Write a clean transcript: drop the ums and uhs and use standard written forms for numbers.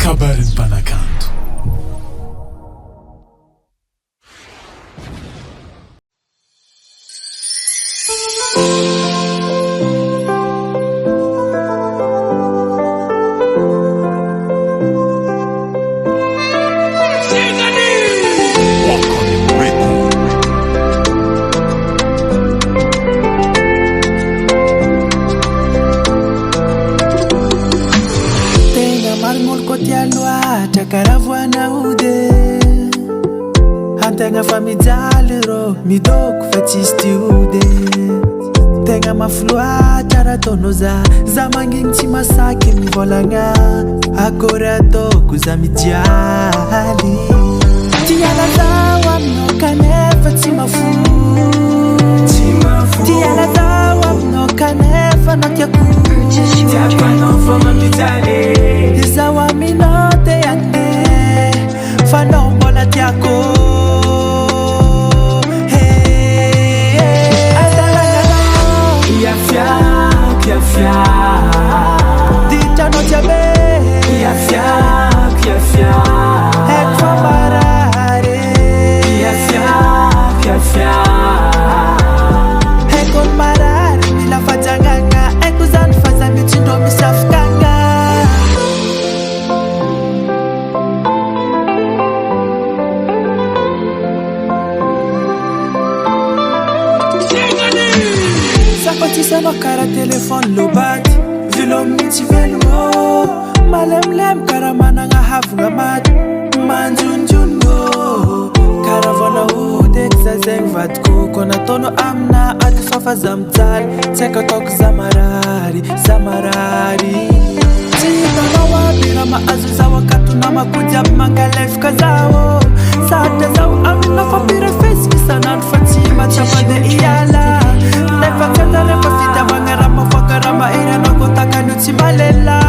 kabarin'ny mpanakanto. Karavoanaude antegna fa mijaly rô midoko fa tsisy tiode tegna mafloatra raha ataonao za magniny tsy masaky mivolagna akory ataoko za mijaly tiala zao aminao kanefa tsy mafu tiala zao aminao kanefa na tiako anao fa mampijaly izao aminao te ande fanao mbola tiako Piafia ditano tiabe Piafia ecco marare Piafia ecco marare mila fajanganga ecco zan faza mitindo misafkanga Sapatisano kara telefone lobat Vilo miti velo Malem kara mananga havunga mat Manjunjungo Kara vona udek za zeng vatko Kona tono amna ati fafa zamtal Tseka tok zamarari Tika na wabira maazu za wakatu na makujab manga life kazao Saate zao amna fabira face Kisanan fatima chapade iyala Nefa kata repa fita bangarama fakarama ira nako taka nyuti malela